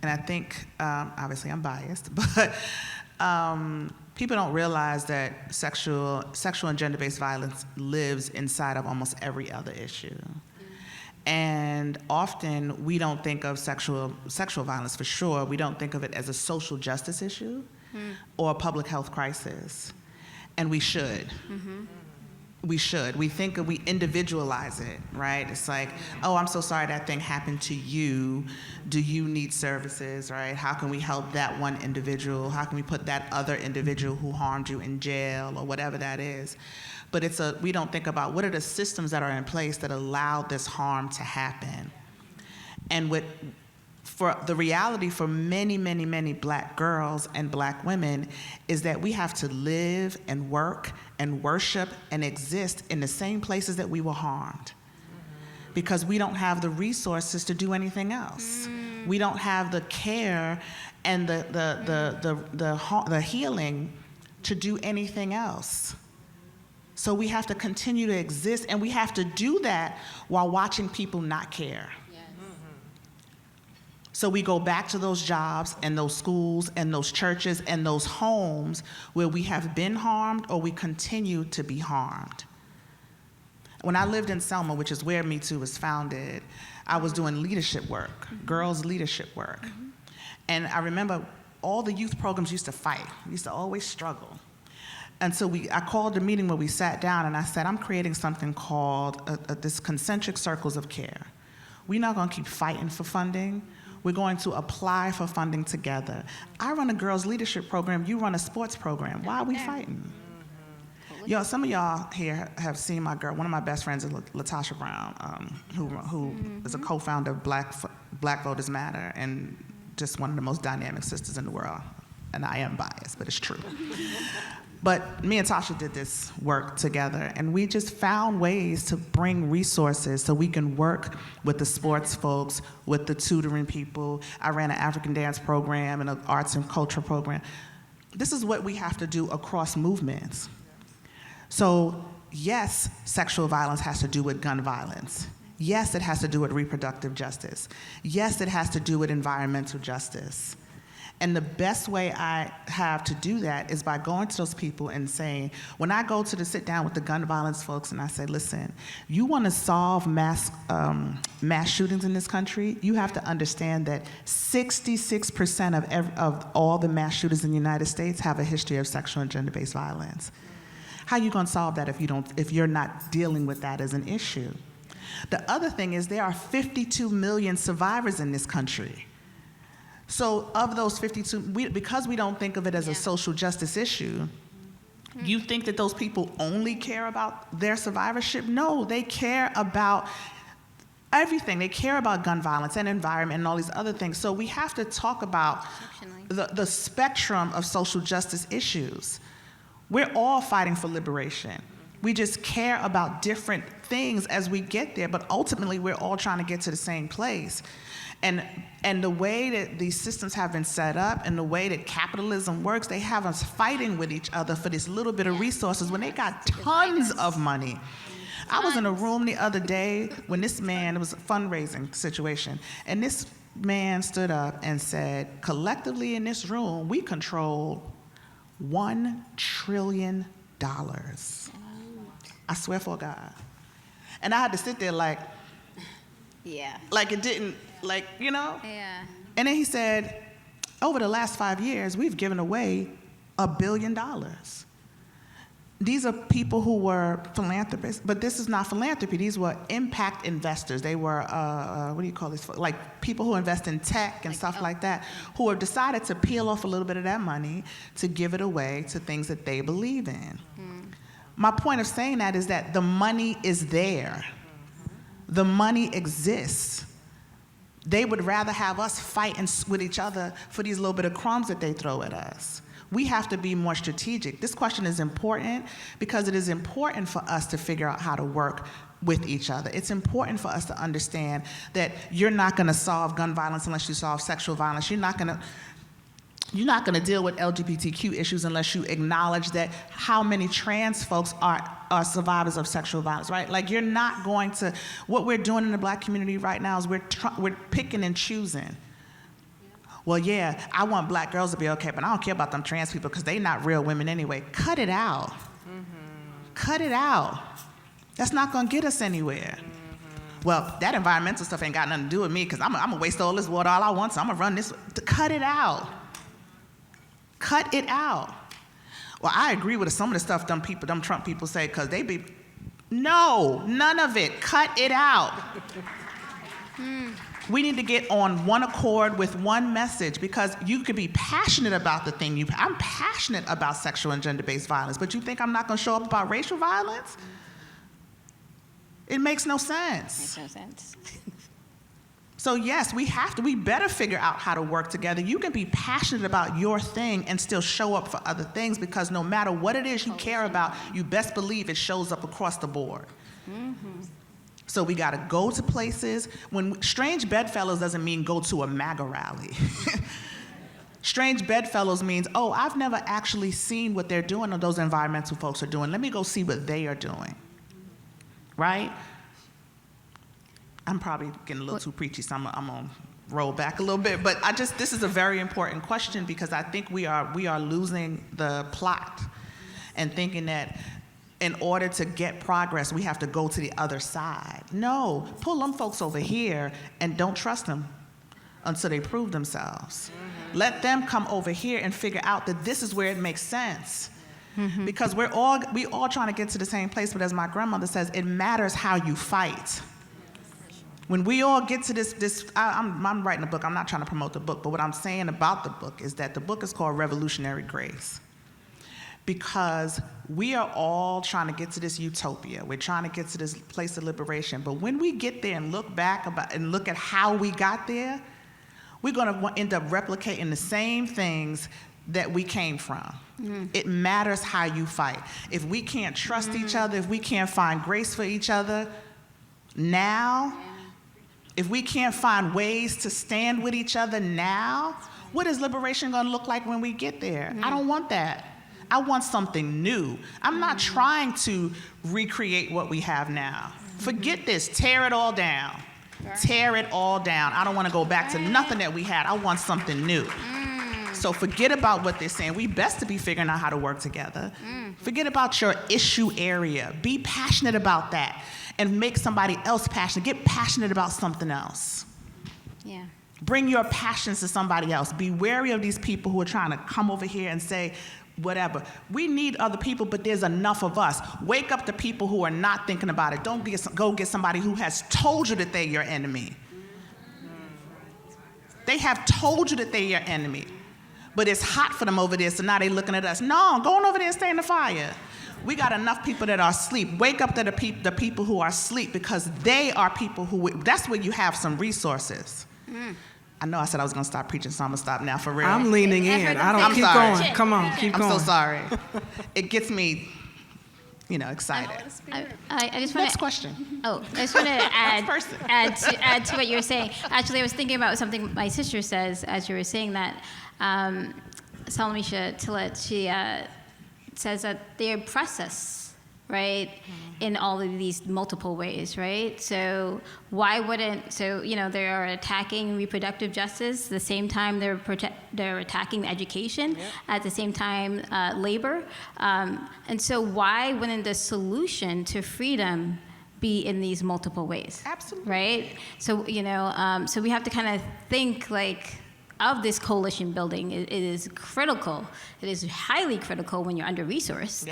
And I think, obviously I'm biased, but people don't realize that sexual and gender-based violence lives inside of almost every other issue. And often we don't think of sexual violence, for sure. We don't think of it as a social justice issue or a public health crisis. And we should. We should. We individualize it, right? It's like, oh, I'm so sorry that thing happened to you. Do you need services, right? How can we help that one individual? How can we put that other individual who harmed you in jail or whatever that is? But we don't think about what are the systems that are in place that allow this harm to happen. And for the reality for many, many, many Black girls and Black women is that we have to live and work and worship and exist in the same places that we were harmed, because we don't have the resources to do anything else. We don't have the care and the healing to do anything else. So we have to continue to exist, and we have to do that while watching people not care. So we go back to those jobs and those schools and those churches and those homes where we have been harmed or we continue to be harmed. When I lived in Selma, which is where Me Too was founded, I was doing leadership work, girls' leadership work. And I remember all the youth programs used to fight. We used to always struggle. And so I called a meeting where we sat down and I said, I'm creating something called this concentric circles of care. We're not gonna keep fighting for funding. We're going to apply for funding together. I run a girls' leadership program, you run a sports program. Why are we fighting? Yo, some of y'all here have seen my girl. One of my best friends is Latasha Brown, who is a co-founder of Black Voters Matter and just one of the most dynamic sisters in the world. And I am biased, but it's true. But me and Tasha did this work together, and we just found ways to bring resources so we can work with the sports folks, with the tutoring people. I ran an African dance program and an arts and culture program. This is what we have to do across movements. So yes, sexual violence has to do with gun violence. Yes, it has to do with reproductive justice. Yes, it has to do with environmental justice. And the best way I have to do that is by going to those people and saying, when I go to sit down with the gun violence folks and I say, listen, you want to solve mass shootings in this country, you have to understand that 66% of all the mass shooters in the United States have a history of sexual and gender-based violence. How are you going to solve that if you're not dealing with that as an issue? The other thing is there are 52 million survivors in this country. So of those 52, because we don't think of it as a social justice issue, you think that those people only care about their survivorship? No, they care about everything. They care about gun violence and environment and all these other things. So we have to talk about the spectrum of social justice issues. We're all fighting for liberation. We just care about different things as we get there, but ultimately we're all trying to get to the same place. And the way that these systems have been set up and the way that capitalism works, they have us fighting with each other for this little bit of resources when they got tons of money. I was in a room the other day when this man, it was a fundraising situation, and this man stood up and said, collectively in this room, we control $1 trillion. I swear for God. And I had to sit there like it didn't, Yeah. And then he said, over the last 5 years, we've given away $1 billion. These are people who were philanthropists, but this is not philanthropy. These were impact investors. They were, what do you call this? Like people who invest in tech and stuff like that, who have decided to peel off a little bit of that money to give it away to things that they believe in. My point of saying that is that the money is there. The money exists. They would rather have us fighting with each other for these little bit of crumbs that they throw at us. We have to be more strategic. This question is important because it is important for us to figure out how to work with each other. It's important for us to understand that you're not going to solve gun violence unless you solve sexual violence. You're not going to deal with LGBTQ issues unless you acknowledge that how many trans folks are survivors of sexual violence, right? Like, you're not going to, what we're doing in the Black community right now is we're picking and choosing. Well, yeah, I want Black girls to be okay, but I don't care about them trans people because they're not real women anyway. Cut it out. Cut it out. That's not going to get us anywhere. Well, that environmental stuff ain't got nothing to do with me because I'm going to waste all this water all I want, so I'm going to run this. Cut it out. Cut it out. Well, I agree with some of the stuff them Trump people say because they be, no, none of it. Cut it out. We need to get on one accord with one message because you could be passionate about the thing. I'm passionate about sexual and gender-based violence, but you think I'm not going to show up about racial violence? It makes no sense. Makes no sense. So yes, we better figure out how to work together. You can be passionate about your thing and still show up for other things because no matter what it is you care about, you best believe it shows up across the board. So we got to go to places. When strange bedfellows doesn't mean go to a MAGA rally. Strange bedfellows means, oh, I've never actually seen what they're doing or those environmental folks are doing. Let me go see what they are doing. Right? I'm probably getting a little too preachy, so I'm gonna roll back a little bit. But this is a very important question because I think we are losing the plot and thinking that in order to get progress, we have to go to the other side. No, pull them folks over here and don't trust them until they prove themselves. Let them come over here and figure out that this is where it makes sense. Because we all trying to get to the same place, but as my grandmother says, it matters how you fight. When we all get to I'm writing a book, I'm not trying to promote the book, but what I'm saying about the book is that the book is called Revolutionary Grace. Because we are all trying to get to this utopia. We're trying to get to this place of liberation. But when we get there and look back and look at how we got there, we're going to end up replicating the same things that we came from. It matters how you fight. If we can't trust each other, if we can't find grace for each other now, if we can't find ways to stand with each other now, what is liberation going to look like when we get there? I don't want that. I want something new. I'm not trying to recreate what we have now. Forget this. Tear it all down. Tear it all down. I don't want to go back to nothing that we had. I want something new. So forget about what they're saying. We best to be figuring out how to work together. Forget about your issue area. Be passionate about that and make somebody else passionate. Get passionate about something else. Yeah. Bring your passions to somebody else. Be wary of these people who are trying to come over here and say, whatever. We need other people, but there's enough of us. Wake up the people who are not thinking about it. Don't go get somebody who has told you that they're your enemy. They have told you that they're your enemy. But it's hot for them over there, so now they're looking at us. No, go on over there and stay in the fire. We got enough people that are asleep. Wake up to the people who are asleep because they are people who, that's where you have some resources. I know I said I was going to stop preaching, so I'm going to stop now for real. I'm leaning in. I'm Keep sorry. going. Come on, keep going. I'm so sorry. It gets me, excited. I just want Next question. Oh, I just want to add to what you were saying. Actually, I was thinking about something my sister says as you were saying that. Salamisha Tillet, she says that they oppress us, right, in all of these multiple ways, right? So why wouldn't, they are attacking reproductive justice, the same time they're attacking education, at the same time labor. And so why wouldn't the solution to freedom be in these multiple ways? Absolutely. Right? So, so we have to kind of think of this coalition building. It is critical. It is highly critical when you're under-resourced,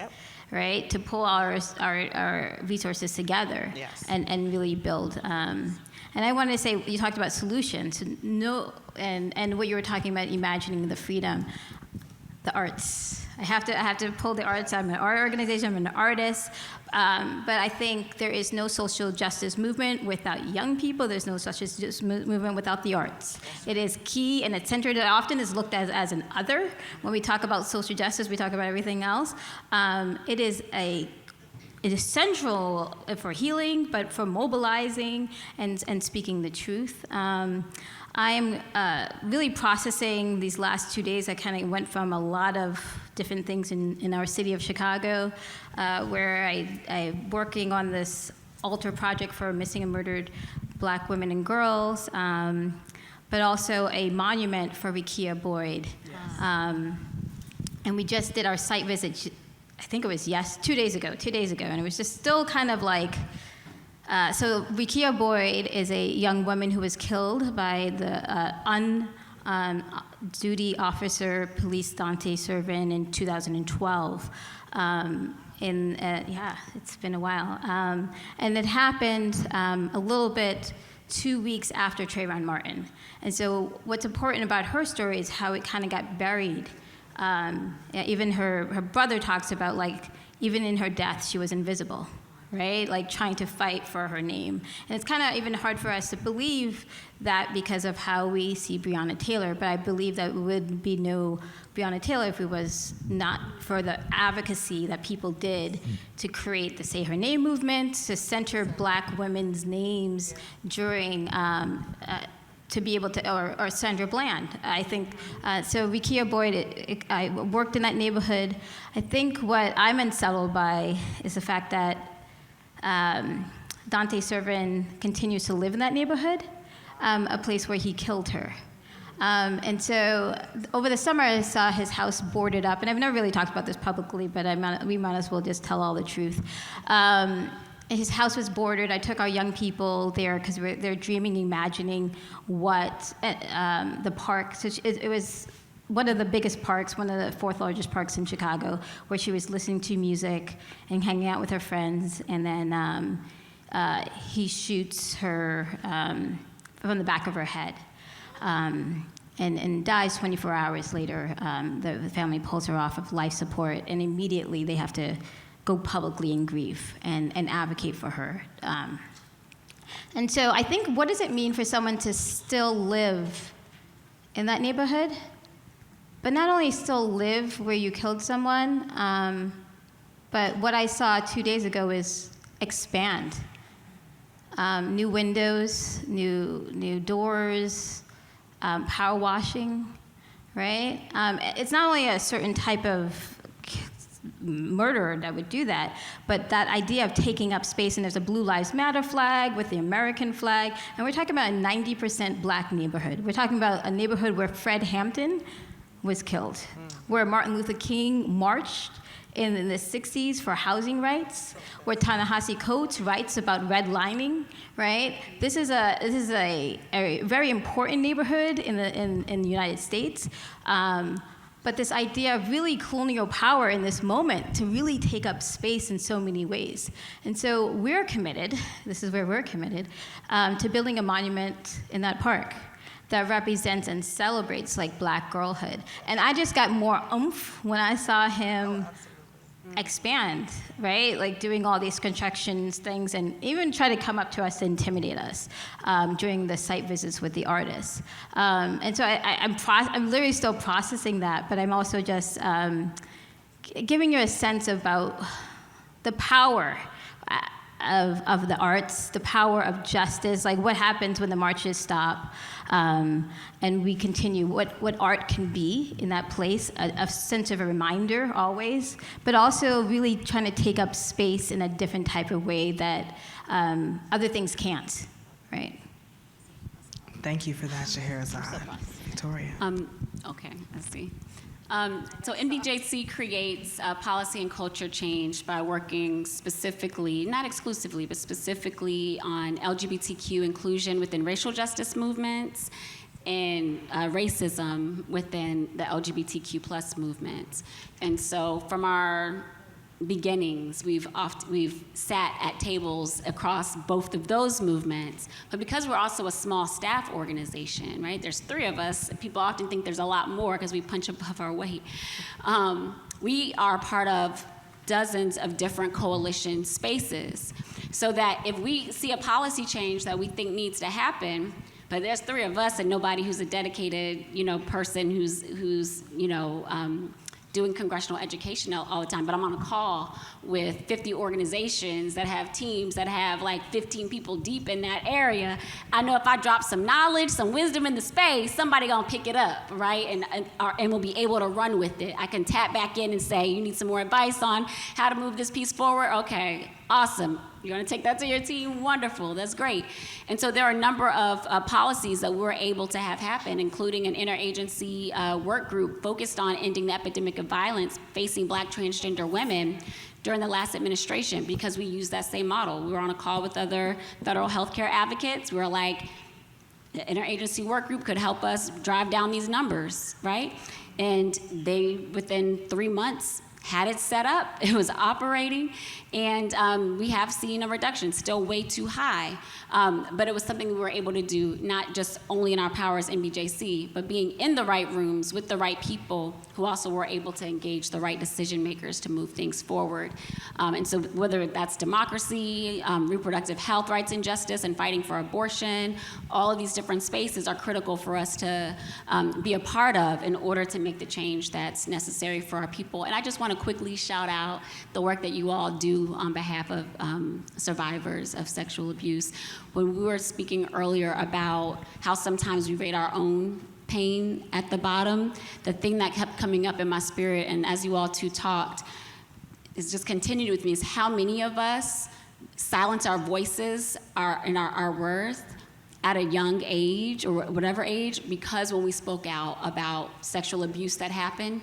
right? To pull our resources together and really build. And I want to say, you talked about solutions, and what you were talking about, imagining the freedom, the arts. I have to pull the arts. I'm an art organization. I'm an artist. But I think there is no social justice movement without young people. There's no social justice movement without the arts. It is key and it's centered. It often is looked at as an other. When we talk about social justice, we talk about everything else. It is central for healing, but for mobilizing and speaking the truth. I'm really processing these last 2 days. I kind of went from a lot of different things in our city of Chicago, where I'm working on this altar project for missing and murdered Black women and girls, but also a monument for Rekia Boyd. Yes. And we just did our site visit, I think it was 2 days ago, and it was just still kind of like, so Rekia Boyd is a young woman who was killed by the on-duty officer, police Dante Servin, in 2012. It's been a while. And it happened a little bit 2 weeks after Trayvon Martin. And so what's important about her story is how it kind of got buried. Even her brother talks about, like, even in her death, she was invisible, right? Like, trying to fight for her name. And it's kind of even hard for us to believe that because of how we see Breonna Taylor, but I believe that it would be no Breonna Taylor if it was not for the advocacy that people did to create the Say Her Name movement, to center Black women's names during to be able to, or Sandra Bland. I think, so Rekia Boyd, I worked in that neighborhood. I think what I'm unsettled by is the fact that Dante Servin continues to live in that neighborhood, a place where he killed her. And so over the summer, I saw his house boarded up, and I've never really talked about this publicly, but we might as well just tell all the truth. His house was boarded. I took our young people there because they're dreaming, imagining what the park. So it was one of the biggest parks, one of the fourth largest parks in Chicago, where she was listening to music and hanging out with her friends. And then he shoots her from the back of her head and dies 24 hours later. The family pulls her off of life support, and immediately they have to go publicly in grief and advocate for her. And so I think, what does it mean for someone to still live in that neighborhood? But not only still live where you killed someone, but what I saw 2 days ago is expand. New windows, new doors, power washing, right? It's not only a certain type of murderer that would do that, but that idea of taking up space, and there's a Blue Lives Matter flag with the American flag, and we're talking about a 90% Black neighborhood. We're talking about a neighborhood where Fred Hampton was killed, where Martin Luther King marched in the 60s for housing rights, where Ta-Nehisi Coates writes about redlining, right? This is a very important neighborhood in the United States. But this idea of really colonial power in this moment to really take up space in so many ways. And so we're committed, this is where we're committed, to building a monument in that park that represents and celebrates, like, Black girlhood. And I just got more oomph when I saw him expand, right? Like, doing all these constructions things, and even try to come up to us to intimidate us during the site visits with the artists. And so I'm literally still processing that, but I'm also just giving you a sense about the power of the arts, the power of justice, like what happens when the marches stop, and we continue, what art can be in that place, a sense of a reminder always, but also really trying to take up space in a different type of way that other things can't, right? Thank you for that, Scheherazade. Victoria. Okay, let's see. So NBJC creates policy and culture change by working specifically, not exclusively, but specifically on LGBTQ inclusion within racial justice movements and racism within the LGBTQ plus movement. And so from our beginnings, we've sat at tables across both of those movements, but because we're also a small staff organization, right? There's 3 of us. People often think there's a lot more because we punch above our weight. we are part of dozens of different coalition spaces, so that if we see a policy change that we think needs to happen, but there's 3 of us and nobody who's a dedicated, person who's doing congressional education all the time, but I'm on a call with 50 organizations that have teams that have like 15 people deep in that area. I know if I drop some knowledge, some wisdom in the space, somebody gonna pick it up, right? And we'll be able to run with it. I can tap back in and say, you need some more advice on how to move this piece forward? Okay, awesome. You're gonna take that to your team? Wonderful, that's great. And so there are a number of policies that we're able to have happen, including an interagency work group focused on ending the epidemic of violence facing Black transgender women during the last administration, because we use that same model. We were on a call with other federal healthcare advocates. We were like, the interagency work group could help us drive down these numbers, right? And they, within 3 months, had it set up, it was operating, and we have seen a reduction, still way too high, but it was something we were able to do, not just only in our power as NBJC, but being in the right rooms with the right people who also were able to engage the right decision makers to move things forward. And so whether that's democracy, reproductive health rights and justice, and fighting for abortion, all of these different spaces are critical for us to be a part of in order to make the change that's necessary for our people. And I just want to quickly shout out the work that you all do on behalf of survivors of sexual abuse. When we were speaking earlier about how sometimes we rate our own pain at the bottom, the thing that kept coming up in my spirit, and as you all two talked, is just continued with me, is how many of us silence our voices and our worth at a young age, or whatever age, because when we spoke out about sexual abuse that happened,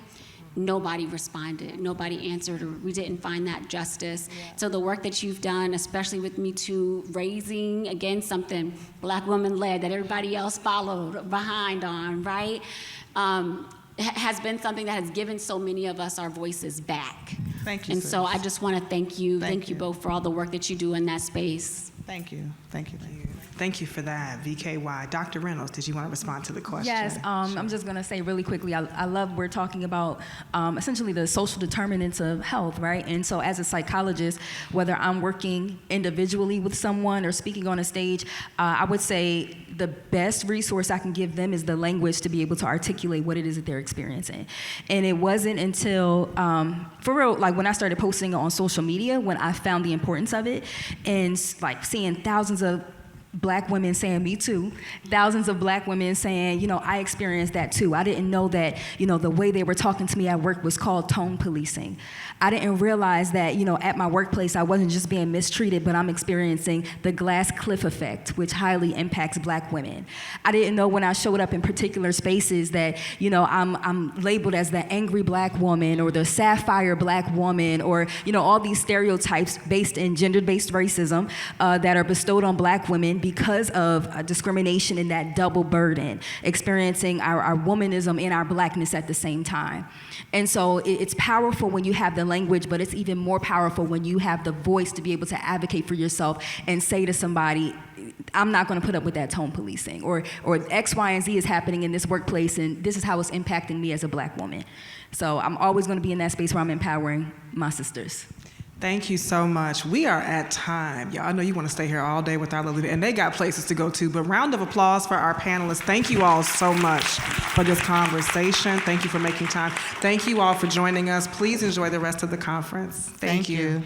nobody responded, nobody answered, or we didn't find that justice. Yeah. So the work that you've done, especially with Me Too, raising, again, something Black woman-led that everybody else followed behind on, right? Has been something that has given so many of us our voices back. Thank you, And sis. so I just want to thank you. Thank you you both for all the work that you do in that space. Thank you. Thank you. Thank you. Thank you for that, VKY. Dr. Reynolds, did you want to respond to the question? Yes, I'm just going to say really quickly, I love we're talking about essentially the social determinants of health, right? And so as a psychologist, whether I'm working individually with someone or speaking on a stage, I would say the best resource I can give them is the language to be able to articulate what it is that they're experiencing. And it wasn't until, for real, like when I started posting on social media, when I found the importance of it, and like seeing thousands of Black women saying me too, thousands of Black women saying, I experienced that too. I didn't know that, the way they were talking to me at work was called tone policing. I didn't realize that, at my workplace, I wasn't just being mistreated, but I'm experiencing the glass cliff effect, which highly impacts Black women. I didn't know when I showed up in particular spaces that, I'm labeled as the angry Black woman or the sapphire Black woman, or, all these stereotypes based in gender-based racism that are bestowed on Black women because of discrimination and that double burden, experiencing our womanism and our Blackness at the same time. And so it's powerful when you have the language, but it's even more powerful when you have the voice to be able to advocate for yourself and say to somebody, I'm not going to put up with that tone policing, or X, Y, and Z is happening in this workplace, and this is how it's impacting me as a Black woman. So I'm always going to be in that space where I'm empowering my sisters. Thank you so much. We are at time. Y'all, I know you want to stay here all day with our little, and they got places to go to, but round of applause for our panelists. Thank you all so much for this conversation. Thank you for making time. Thank you all for joining us. Please enjoy the rest of the conference. Thank you.